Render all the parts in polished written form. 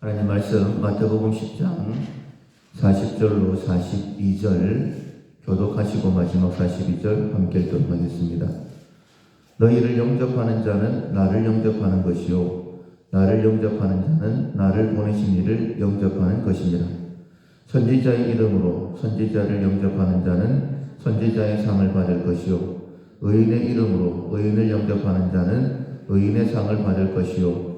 하나님 말씀 마태복음 10장 40절로 42절 교독하시고 마지막 42절 함께 읽도록하겠습니다. 너희를 영접하는 자는 나를 영접하는 것이요 나를 영접하는 자는 나를 보내신 이를 영접하는 것이니라. 선지자의 이름으로 선지자를 영접하는 자는 선지자의 상을 받을 것이요 의인의 이름으로 의인을 영접하는 자는 의인의 상을 받을 것이요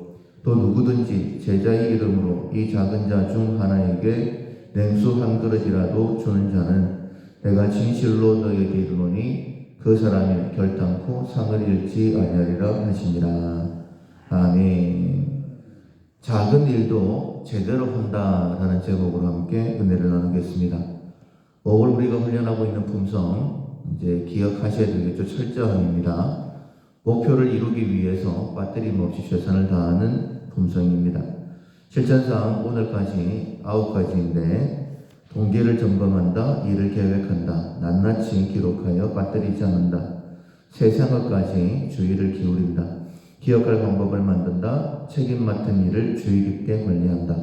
또 누구든지 제자의 이름으로 이 작은 자 중 하나에게 냉수 한 그릇이라도 주는 자는 내가 진실로 너희에게 이르노니 그 사람이 결단코 상을 잃지 아니하리라 하시니라. 아멘. 작은 일도 제대로 한다라는 제목으로 함께 은혜를 나누겠습니다. 5월 우리가 훈련하고 있는 품성 이제 기억하셔야 되겠죠. 철저함입니다. 목표를 이루기 위해서 빠뜨림 없이 최선을 다하는 품성입니다. 실천상 오늘까지 9가지인데 동기를 점검한다, 일을 계획한다, 낱낱이 기록하여 빠뜨리지 않는다, 세상어까지 주의를 기울인다, 기억할 방법을 만든다, 책임 맡은 일을 주의 깊게 관리한다,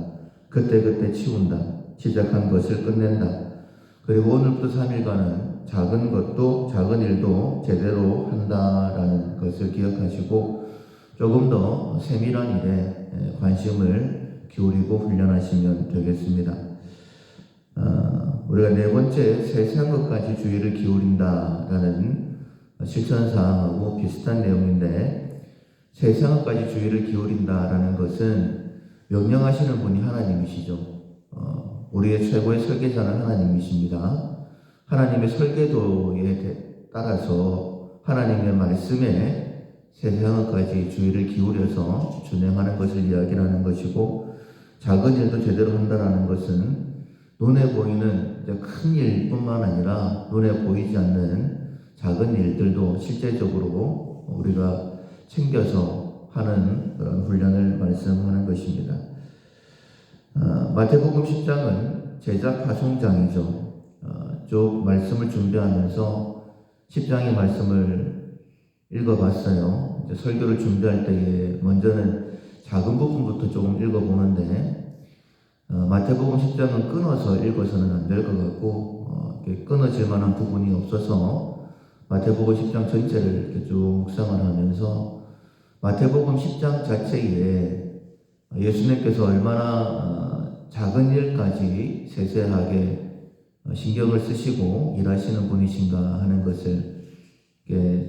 그때그때 치운다, 시작한 것을 끝낸다. 그리고 오늘부터 3일간은 작은 일도 제대로 한다라는 것을 기억하시고 조금 더 세밀한 일에 관심을 기울이고 훈련하시면 되겠습니다. 우리가 네 번째 세세한 것까지 주의를 기울인다라는 실천사항하고 비슷한 내용인데 세세한 것까지 주의를 기울인다라는 것은 명령하시는 분이 하나님이시죠. 우리의 최고의 설계자는 하나님이십니다. 하나님의 설계도에 따라서 하나님의 말씀에 세상까지 주의를 기울여서 준행하는 것을 이야기하는 것이고 작은 일도 제대로 한다는 것은 눈에 보이는 큰 일뿐만 아니라 눈에 보이지 않는 작은 일들도 실제적으로 우리가 챙겨서 하는 그런 훈련을 말씀하는 것입니다. 마태복음 10장은 제자 파송장이죠. 쭉 말씀을 준비하면서 10장의 말씀을 읽어봤어요. 이제 설교를 준비할 때에 먼저는 작은 부분부터 조금 읽어보는데 마태복음 10장은 끊어서 읽어서는 안 될 것 같고 끊어질 만한 부분이 없어서 마태복음 10장 전체를 이렇게 쭉 묵상을 하면서 마태복음 10장 자체에 예수님께서 얼마나 작은 일까지 세세하게 신경을 쓰시고 일하시는 분이신가 하는 것을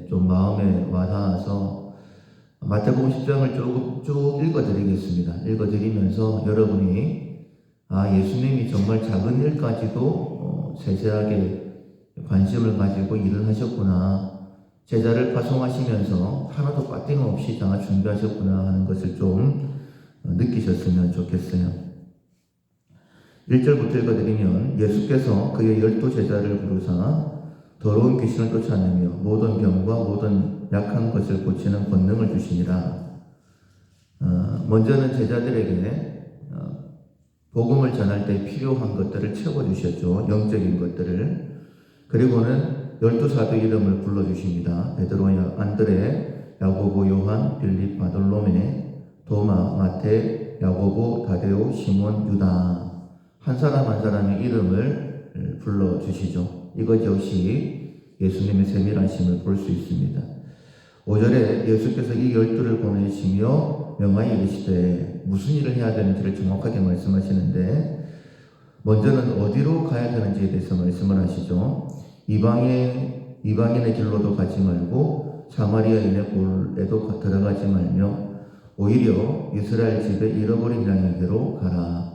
좀 마음에 와닿아서 마태복음 10장을 쭉 읽어드리겠습니다. 읽어드리면서 여러분이 예수님이 정말 작은 일까지도 세세하게 관심을 가지고 일을 하셨구나, 제자를 파송하시면서 하나도 빠짐없이 다 준비하셨구나 하는 것을 좀 느끼셨으면 좋겠어요. 1절부터 읽어드리면 예수께서 그의 12제자를 부르사 더러운 귀신을 쫓아내며 모든 병과 모든 약한 것을 고치는 권능을 주시니라. 먼저는 제자들에게 복음을 전할 때 필요한 것들을 채워주셨죠. 영적인 것들을. 그리고는 12사도 이름을 불러주십니다. 베드로, 안드레, 야고보, 요한, 빌립, 바돌로메, 도마, 마태, 야고보, 다데오, 시몬, 유다. 한 사람 한 사람의 이름을 불러주시죠. 이것 역시 예수님의 세밀하심을 볼 수 있습니다. 5절에 예수께서 이 12를 보내시며 명하여 이르시되 무슨 일을 해야 되는지를 정확하게 말씀하시는데 먼저는 어디로 가야 되는지에 대해서 말씀을 하시죠. 이방인의 길로도 가지 말고 사마리아인의 굴에도 들어가지 말며 오히려 이스라엘 집에 잃어버린 양에게로 가라.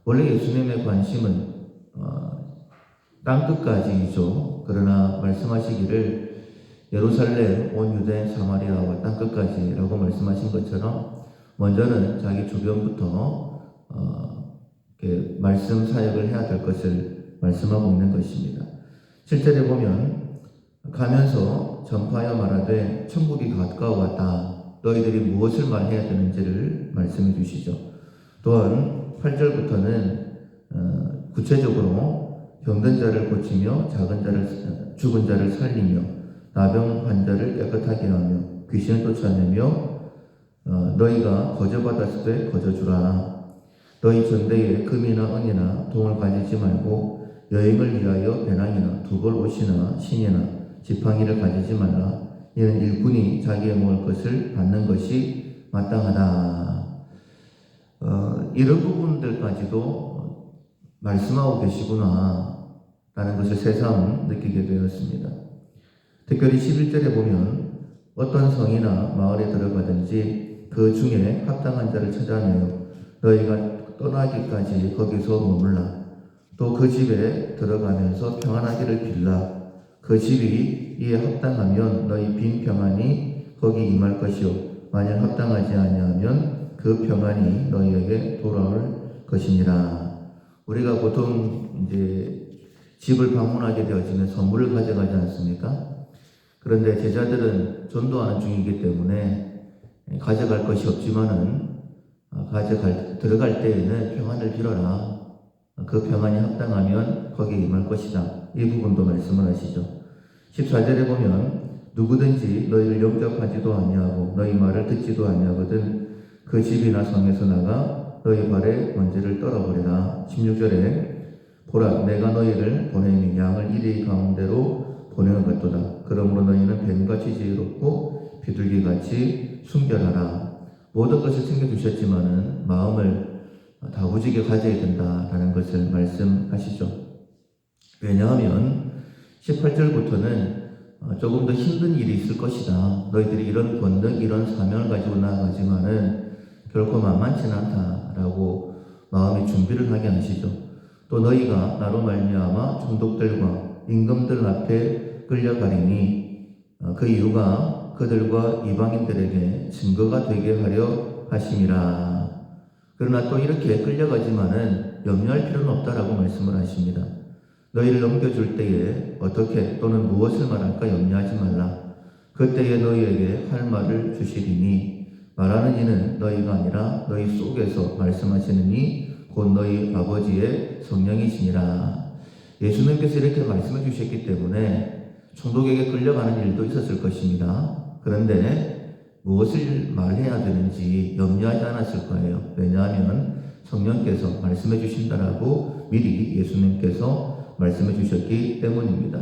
원래 예수님의 관심은 땅끝까지이죠. 그러나 말씀하시기를 예루살렘, 온 유대, 사마리아와 땅끝까지라고 말씀하신 것처럼 먼저는 자기 주변부터 말씀 사역을 해야 될 것을 말씀하고 있는 것입니다. 7절에 보면 가면서 전파하여 말하되 천국이 가까워왔다. 너희들이 무엇을 말해야 되는지를 말씀해 주시죠. 또한 8절부터는 구체적으로 병든 자를 고치며 죽은 자를 살리며 나병 환자를 깨끗하게 하며 귀신을 쫓아내며 너희가 거저받았을 때 거저주라. 너희 전대에 금이나 은이나 동을 가지지 말고 여행을 위하여 배낭이나 두벌 옷이나 신이나 지팡이를 가지지 말라. 이는 일꾼이 자기의 먹을 것을 받는 것이 마땅하다. 이런 부분들까지도 말씀하고 계시구나 라는 것을 새삼 느끼게 되었습니다. 특별히 11절에 보면 어떤 성이나 마을에 들어가든지 그 중에 합당한 자를 찾아내어 너희가 떠나기까지 거기서 머물라. 또 그 집에 들어가면서 평안하기를 빌라. 그 집이 이에 합당하면 너희 빈 평안이 거기 임할 것이요 만약 합당하지 아니하면 그 평안이 너희에게 돌아올 것이니라. 우리가 보통 이제 집을 방문하게 되어지면 선물을 가져가지 않습니까? 그런데 제자들은 전도하는 중이기 때문에 가져갈 것이 없지만은 들어갈 때에는 평안을 빌어라. 그 평안이 합당하면 거기에 임할 것이다. 이 부분도 말씀을 하시죠. 14절에 보면 누구든지 너희를 영접하지도 아니하고 너희 말을 듣지도 아니하거든 그 집이나 성에서 나가 너희 발에 먼지를 떨어버리라. 16절에 보라 내가 너희를 보내니 양을 이리 가운데로 보내는 것도다. 그러므로 너희는 뱀같이 지혜롭고 비둘기같이 순결하라. 모든 것을 챙겨주셨지만은 마음을 다부지게 가져야 된다라는 것을 말씀하시죠. 왜냐하면 18절부터는 조금 더 힘든 일이 있을 것이다. 너희들이 이런 권능, 이런 사명을 가지고 나아가지만은 결코 만만치는 않다라고 마음의 준비를 하게 하시죠. 또 너희가 나로 말미암아 중독들과 임금들 앞에 끌려가리니 그 이유가 그들과 이방인들에게 증거가 되게 하려 하심이라. 그러나 또 이렇게 끌려가지만은 염려할 필요는 없다라고 말씀을 하십니다. 너희를 넘겨줄 때에 어떻게 또는 무엇을 말할까 염려하지 말라. 그때에 너희에게 할 말을 주시리니 말하는 이는 너희가 아니라 너희 속에서 말씀하시는 이 곧 너희 아버지의 성령이시니라. 예수님께서 이렇게 말씀해 주셨기 때문에 총독에게 끌려가는 일도 있었을 것입니다. 그런데 무엇을 말해야 되는지 염려하지 않았을 거예요. 왜냐하면 성령께서 말씀해 주신다라고 미리 예수님께서 말씀해 주셨기 때문입니다.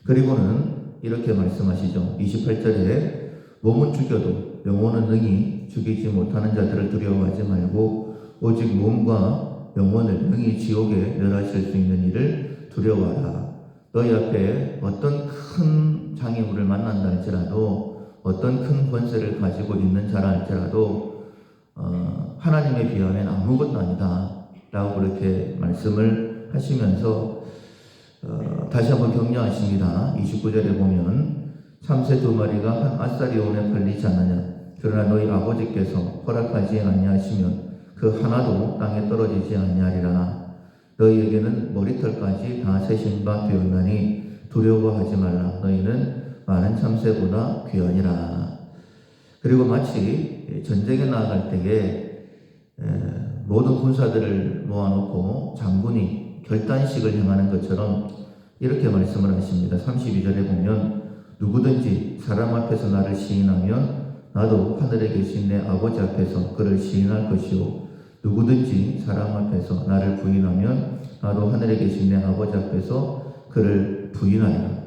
그리고는 이렇게 말씀하시죠. 28절에 몸은 죽여도 영혼은 능히 죽이지 못하는 자들을 두려워하지 말고 오직 몸과 영혼을 능히 지옥에 멸하실 수 있는 이를 두려워하라. 너희 앞에 어떤 큰 장애물을 만난다 할지라도 어떤 큰 권세를 가지고 있는 자라 할지라도 하나님에 비하면 아무것도 아니다 라고 그렇게 말씀을 하시면서 다시 한번 격려하십니다. 29절에 보면 참새 2마리가 한 아사리온에 팔리지 않느냐. 그러나 너희 아버지께서 허락하지 아니하시면 그 하나도 땅에 떨어지지 아니하리라. 너희에게는 머리털까지 다 세신 바 되었나니 두려워하지 말라. 너희는 많은 참새보다 귀하니라. 그리고 마치 전쟁에 나아갈 때에 모든 군사들을 모아놓고 장군이 결단식을 행하는 것처럼 이렇게 말씀을 하십니다. 32절에 보면 누구든지 사람 앞에서 나를 시인하면 나도 하늘에 계신 내 아버지 앞에서 그를 시인할 것이요 누구든지 사람 앞에서 나를 부인하면 나도 하늘에 계신 내 아버지 앞에서 그를 부인하리라.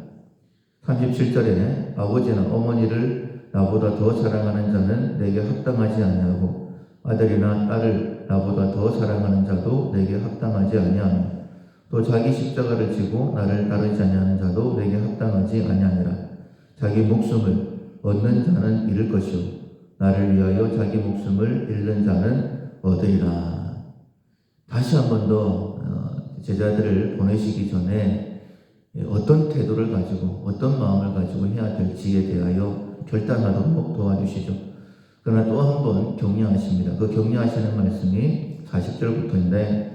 37절에 아버지나 어머니를 나보다 더 사랑하는 자는 내게 합당하지 아니하고 아들이나 딸을 나보다 더 사랑하는 자도 내게 합당하지 아니하며 또 자기 십자가를 지고 나를 따르지 아니하는 자도 내게 합당하지 아니하니라. 자기 목숨을 얻는 자는 잃을 것이요 나를 위하여 자기 목숨을 잃는 자는 얻으리라. 다시 한 번 더 제자들을 보내시기 전에 어떤 태도를 가지고 어떤 마음을 가지고 해야 될지에 대하여 결단하도록 도와주시죠. 그러나 또 한 번 격려하십니다. 그 격려하시는 말씀이 40절부터인데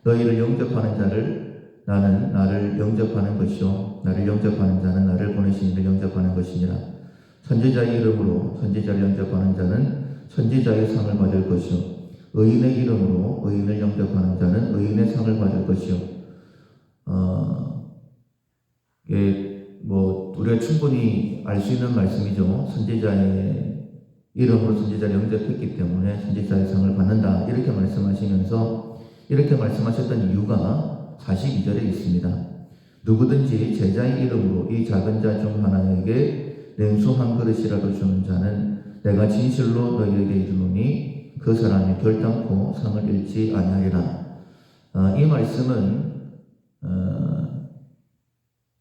너희를 영접하는 자를 나는 나를 영접하는 것이요 나를 영접하는 자는 나를 보내신 이를 영접하는 것이니라. 선지자의 이름으로 선지자를 영접하는 자는 선지자의 상을 받을 것이요 의인의 이름으로 의인을 영접하는 자는 의인의 상을 받을 것이요. 우리가 충분히 알 수 있는 말씀이죠. 선지자의 이름으로 선지자를 영접했기 때문에 선지자의 상을 받는다. 이렇게 말씀하시면서 이렇게 말씀하셨던 이유가 42절에 있습니다. 누구든지 제자의 이름으로 이 작은 자 중 하나에게 냉수 한 그릇이라도 주는 자는 내가 진실로 너희에게 이르노니 그 사람이 결단코 상을 잃지 아니하리라. 이 말씀은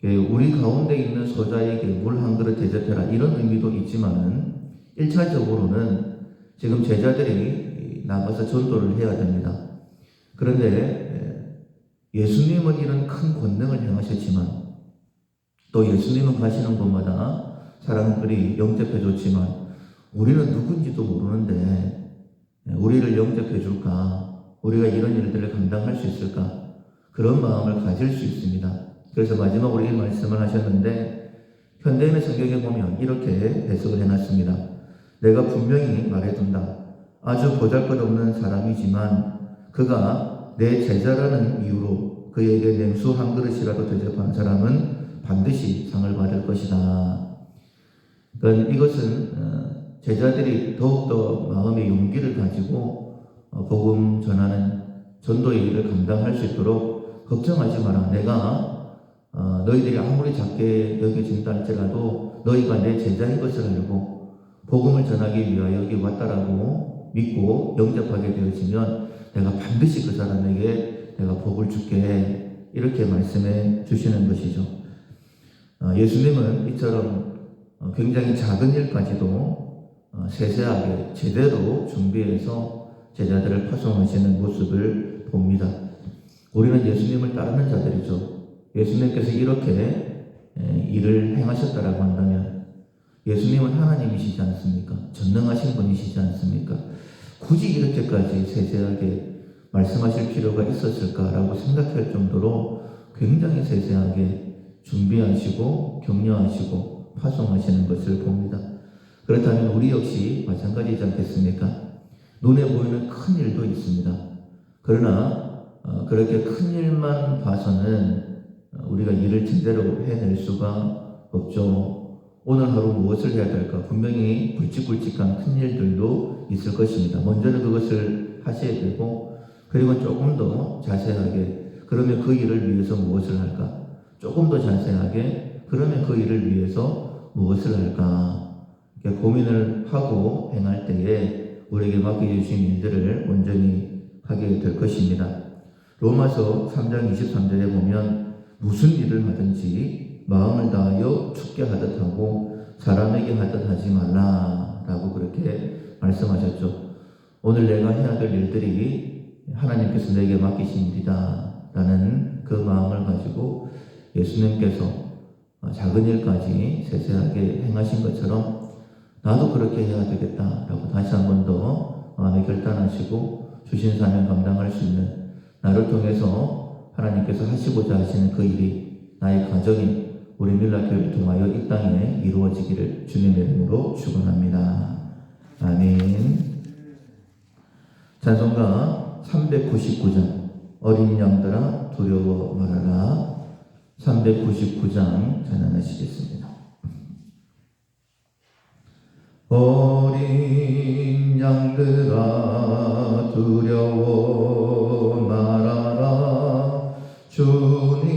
우리 가운데 있는 소자에게 물 한 그릇 대접해라 이런 의미도 있지만은 1차적으로는 지금 제자들이 나가서 전도를 해야 됩니다. 그런데 예수님은 이런 큰 권능을 행하셨지만 또 예수님은 가시는 곳마다 사람들이 영접해 줬지만 우리는 누군지도 모르는데 우리를 영접해 줄까? 우리가 이런 일들을 감당할 수 있을까? 그런 마음을 가질 수 있습니다. 그래서 마지막으로 이 말씀을 하셨는데 현대인의 성경에 보면 이렇게 해석을 해놨습니다. 내가 분명히 말해둔다. 아주 보잘것없는 사람이지만 그가 내 제자라는 이유로 그에게 냉수 한 그릇이라도 대접한 사람은 반드시 상을 받을 것이다. 그러니까 이것은 제자들이 더욱더 마음의 용기를 가지고 복음 전하는 전도의 일을 감당할 수 있도록 걱정하지 마라. 내가 너희들이 아무리 작게 여겨진다 할지라도 너희가 내 제자인 것을 알고 복음을 전하기 위하여 여기 왔다라고 믿고 영접하게 되어지면 내가 반드시 그 사람에게 내가 복을 줄게 이렇게 말씀해 주시는 것이죠. 예수님은 이처럼 굉장히 작은 일까지도 세세하게 제대로 준비해서 제자들을 파송하시는 모습을 봅니다. 우리는 예수님을 따르는 자들이죠. 예수님께서 이렇게 일을 행하셨다라고 한다면 예수님은 하나님이시지 않습니까? 전능하신 분이시지 않습니까? 굳이 이렇게까지 세세하게 말씀하실 필요가 있었을까라고 생각할 정도로 굉장히 세세하게 준비하시고 격려하시고 파송하시는 것을 봅니다. 그렇다면 우리 역시 마찬가지지 않겠습니까? 눈에 보이는 큰 일도 있습니다. 그러나 그렇게 큰 일만 봐서는 우리가 일을 제대로 해낼 수가 없죠. 오늘 하루 무엇을 해야 될까? 분명히 굵직굵직한 큰 일들도 있을 것입니다. 먼저는 그것을 하셔야 되고 그리고 조금 더 자세하게 그러면 그 일을 위해서 무엇을 할까? 조금 더 자세하게 그러면 그 일을 위해서 무엇을 할까? 이렇게 고민을 하고 행할 때에 우리에게 맡겨주신 일들을 온전히 하게 될 것입니다. 로마서 3장 23절에 보면 무슨 일을 하든지 마음을 다하여 죽게 하듯 하고 사람에게 하듯 하지 말라라고 그렇게 말씀하셨죠. 오늘 내가 해야 될 일들이 하나님께서 내게 맡기신 일이다 라는 그 마음을 가지고 예수님께서 작은 일까지 세세하게 행하신 것처럼 나도 그렇게 해야 되겠다라고 다시 한 번 더 마음에 결단하시고 주신 사명 감당할 수 있는 나를 통해서 하나님께서 하시고자 하시는 그 일이 나의 가정이 우리 밀라교회를 통하여 이 땅에 이루어지기를 주님의 이름으로 축원합니다. 아멘. 찬송가 399장 어린 양들아 두려워 말아라. 399장 찬양하시겠습니다. 어린 양들아 두려워 말아라. 주님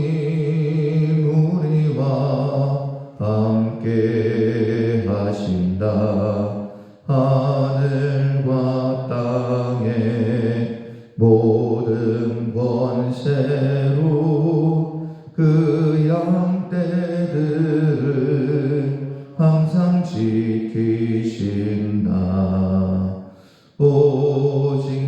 우리와 함께 하신다. 하늘과 땅의 모든 권세로 그 양떼들을 항상 지키신다. 오직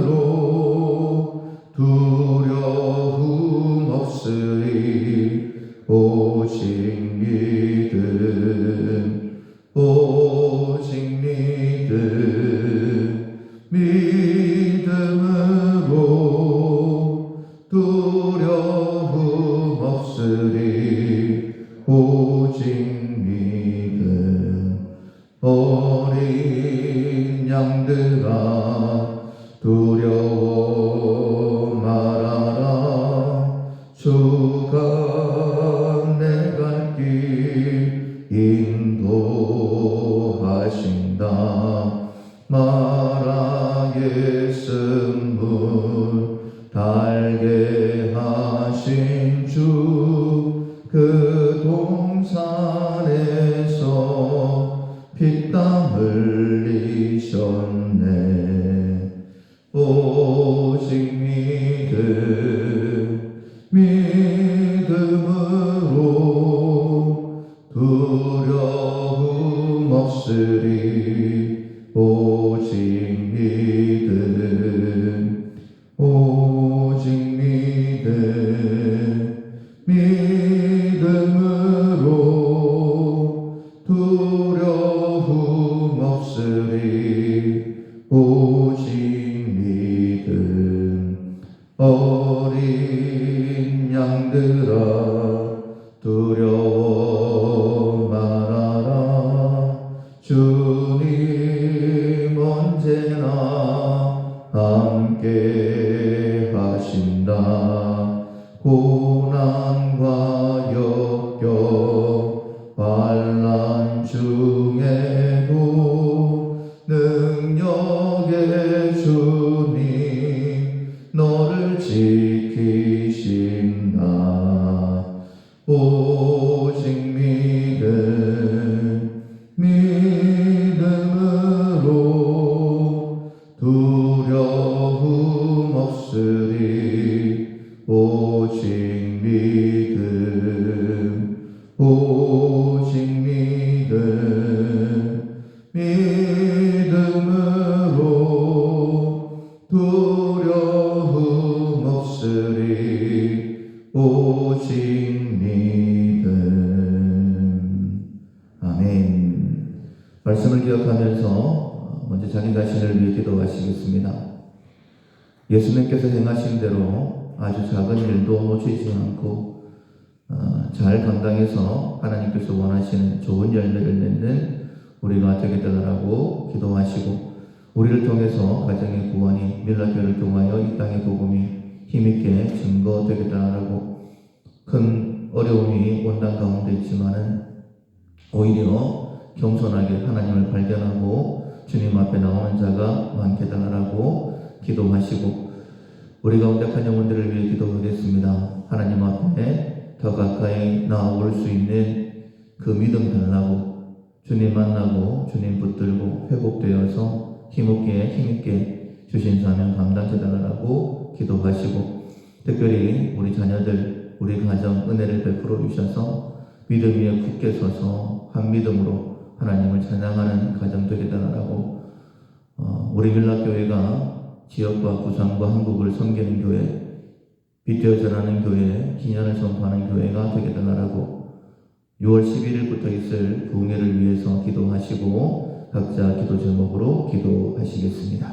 믿음으로 두려움 없으리. 오직 믿음 오직 믿음으로 두려움 없으리. 오직 믿음 어린 양들아 두려워 말아라. 주가 내 갈 길 인도하신다. 마라의 쓴물 달게 하신 주 그 동산에서 피땀 흘리셨네. 오직 믿음으로 두려움 없으리. 오직 믿음으로 두려움 없으리. 오직 믿음. 어린 양들아 두려워 말아라. 주님 언제나 함께 하신다. 고난과 역경 환난 중에도 능력의 주님 너를 지키신다. 오직 믿음으로 두려움 없으리. 오직 믿음으로 두려움 없으리. 오직 믿음. 아멘. 말씀을 기억하면서 먼저 자기 자신을 위해 기도하시겠습니다. 예수님께서 행하신 대로 아주 작은 일도 놓치지 않고 잘 감당해서 하나님께서 원하시는 좋은 열매를 맺는 우리가 되게 되라고 기도하시고, 우리를 통해서 가정의 구원이 밀라교를 통하여 이 땅의 복음이 힘있게 증거되게 되라고, 큰 어려움이 온당 가운데 있지만은 오히려 겸손하게 하나님을 발견하고 주님 앞에 나오는 자가 많게 되라고 기도하시고, 우리 가운데 한 영혼들을 위해 기도하겠습니다. 하나님 앞에 더 가까이 나아올 수 있는 그 믿음 달라고, 주님 만나고 주님 붙들고 회복되어서 힘있게 주신 사명 감당해 달라고 기도하시고, 특별히 우리 자녀들, 우리 가정 은혜를 베풀어 주셔서 믿음 위에 굳게 서서 한 믿음으로 하나님을 찬양하는 가정 되게 달라고, 우리 밀락교회가 지역과 부산과 한국을 섬기는 교회, 빛되어 전하는 교회, 희년을 선포하는 교회가 되게 달라고 6월 11일부터 있을 부흥회를 위해서 기도하시고 각자 기도 제목으로 기도하시겠습니다.